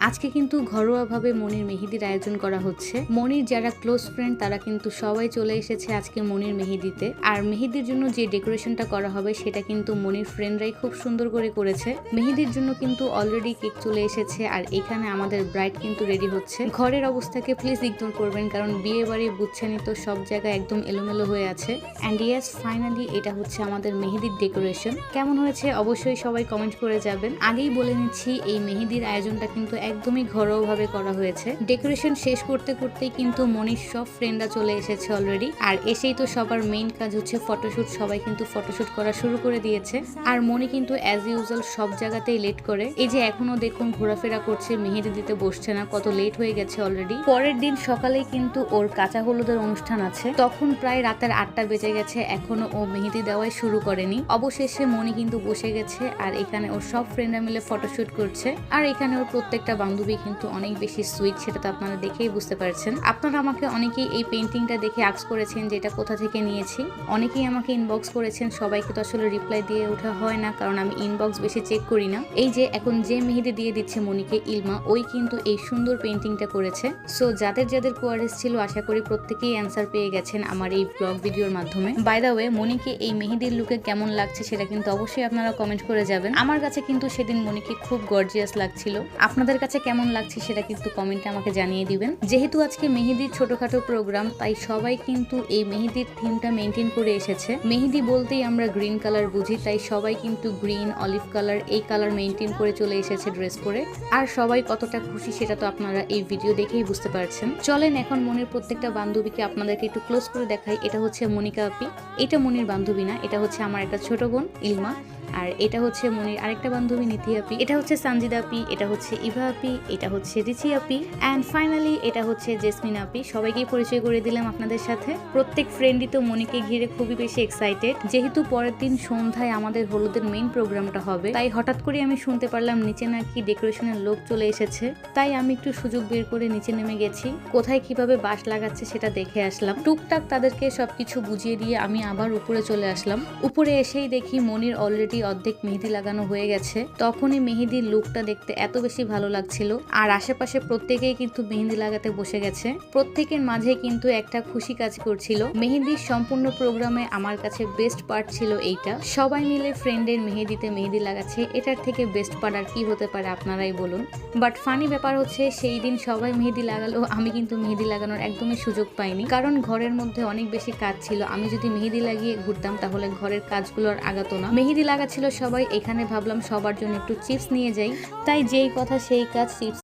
আজকে কিন্তু ঘরোয়াভাবে মনির মেহেদির আয়োজন করা হচ্ছে। মনির যারা ক্লোজ ফ্রেন্ড তারা কিন্তু সবাই চলে এসেছে আজকে মনির মেহেদিতে। আর মেহেদির জন্য যে ডেকোরেশনটা করা হবে সেটা কিন্তু মনির ফ্রেন্ডরাই খুব সুন্দর করে করেছে। মেহেদির জন্য কিন্তু অলরেডি কেক চলে এসেছে আর এখানে আমাদের ব্রাইড কিন্তু রেডি হচ্ছে। ঘরের অবস্থাকে প্লিজ ইগনোর করবেন, কারণ বিয়ে বাড়ি বুঝছেনই তো, সব জায়গায় একদম এলোমেলো হয়ে আছে। অ্যান্ড ইয়েস, ফাইনালি এটা হচ্ছে আমাদের মেহেদির ডেকোরেশন। কেমন হয়েছে অবশ্যই সবাই কমেন্ট করে যাবেন। আগেই বলে নিচ্ছি, এই মেহেদির আয়োজনটা কিন্তু একদমই ঘরোয়াভাবে করা হয়েছে। ডেকোরেশন শেষ করতে করতেই কিন্তু মনির সব ফ্রেন্ডরা চলে এসেছে অলরেডি। আর এসেই তো সবার মেইন কাজ হচ্ছে ফটোশুট। সবাই কিন্তু ফটোশুট করা শুরু করে দিয়েছে। আর মনি কিন্তু অ্যাজ ইউজুয়াল সব জায়গাতেই লেট করে। এই যে এখনো দেখুন ঘোরাফেরা করছে, মেহেদি দিতে বসছে না, কত লেট হয়ে গেছে অলরেডি। পরের দিন সকালেই কিন্তু ওর কাঁচা হলুদের অনুষ্ঠান আছে, তখন প্রায় রাতের 8টা বেজে গেছে, এখনো ও মেহেদি দেওয়াই শুরু করেনি। অবশেষে মনি কিন্তু বসে গেছে আর এখানে ওর সব ফ্রেন্ডরা মিলে ফটোশুট করছে। আর এখানে ওর প্রত্যেকটা বান্ধবী কিন্তু অনেক বেশি সুইট, সেটা তো আপনারা দেখেই বুঝতে পারছেন। আপনারা আমাকে অনেকেই এই পেন্টিংটা দেখে আস্ক করেছেন যে এটা কোথা থেকে নিয়েছি। অনেকেই আমাকে ইনবক্স করেছেন, সবাইকে তো আসলে রিপ্লাই দিয়ে ওঠা হয় না, কারণ আমি ইনবক্স বেশি চেক করি না। এই যে এখন যে মেহেদি দিয়ে দিচ্ছে মনিকে, ইলমা, ওই কিন্তু এই সুন্দর পেন্টিংটা করেছে। সো যাদের যাদের কোয়ারিজ ছিল আশা করি প্রত্যেকেই অ্যান্সার পেয়ে গেছেন আমার এই ব্লগ ভিডিওর মাধ্যমে। বাই দ্য ওয়ে, মনিকে এই মেহেদির লুকে কেমন লাগছে সেটা কিন্তু অবশ্যই আপনারা কমেন্ট করে যাবেন। আমার কাছে কিন্তু সেদিন মনিকে খুব গর্জিয়াস লাগছিল। আপনাদের কাছে কেমন লাগছে সেটা কিন্তু কমেন্টে আমাকে জানিয়ে দিবেন। যেহেতু আজকে মেহেদির ছোটখাটো প্রোগ্রাম, তাই সবাই কিন্তু এই মেহেদির থিমটা মেনটেন করে এসেছে। মেহেদি বলতেই আমরা গ্রিন কালার বুঝি, তাই সবাই কিন্তু গ্রিন, অলিভ কালার, এই কালার মেনটেন করে চলে এসেছে ড্রেস পরে। আর সবাই কতটা খুশি সেটা তো আপনারা এই ভিডিও দেখেই বুঝতে পারছেন। চলেন এখন মনির প্রত্যেকটা বান্ধবীকে আপনাদেরকে একটু ক্লোজ করে দেখাই। এটা হচ্ছে মনিকা আপি, এটা মনির বান্ধবী না, এটা হচ্ছে আমার একটা ছোট বোন ইলমা। আর এটা হচ্ছে মনির আরেকটা বান্ধবী নিধি আপি, এটা হচ্ছে সানজিদা আপি, এটা হচ্ছে ইভা আপি, এটা হচ্ছে রিচি আপি, অ্যান্ড ফাইনালি এটা হচ্ছে জেসমিন আপি। সবাইকেই পরিচয় করে দিলাম আপনাদের সাথে। প্রত্যেক ফ্রেন্ডই তো মনিকে ঘিরে খুবই বেশি এক্সাইটেড। যেহেতু পরের দিন সন্ধ্যায় আমাদের হলুদের মেইন প্রোগ্রামটা হবে, তাই হঠাৎ করে আমি শুনতে পারলাম নিচে নাকি ডেকোরেশনের লোক চলে এসেছে। তাই আমি একটু সুযোগ বের করে নিচে নেমে গেছি, কোথায় কিভাবে বাঁশ লাগাচ্ছে সেটা দেখে আসলাম। টুকটাক তাদেরকে সবকিছু বুঝিয়ে দিয়ে আমি আবার উপরে চলে আসলাম। উপরে এসেই দেখি মনির অলরেডি অর্ধেক মেহেদি লাগানো হয়ে গেছে। তখনই মেহেদির লুকটা দেখতে এত বেশি ভালো লাগছিল। আর আশেপাশে প্রত্যেকেই কিন্তু মেহেদি লাগাতে বসে গেছে। প্রত্যেকের মাঝে কিন্তু একটা খুশি কাজ করছিল। মেহেদির সম্পূর্ণ প্রোগ্রামে আমার কাছে বেস্ট পার্ট ছিল এইটা, সবাই মিলে ফ্রেন্ডের মেহেদিতে মেহেদি লাগাচ্ছে। এটার থেকে বেস্ট পার্ট আর কি হতে পারে আপনারাই বলুন। বাট ফানি ব্যাপার হচ্ছে, সেই দিন সবাই মেহেদি লাগালো, আমি কিন্তু মেহেদি লাগানোর একদমই সুযোগ পাইনি, কারণ ঘরের মধ্যে অনেক বেশি কাজ ছিল। আমি যদি মেহেদি লাগিয়ে ঘুরতাম তাহলে ঘরের কাজগুলো আর আগাতো না। মেহেদি লাগাচ্ছিল সবাই, এখানে ভাবলাম সবার জন্য একটু চিপস নিয়ে যাই, তাই যেই কথা সেই কাজ, চিপস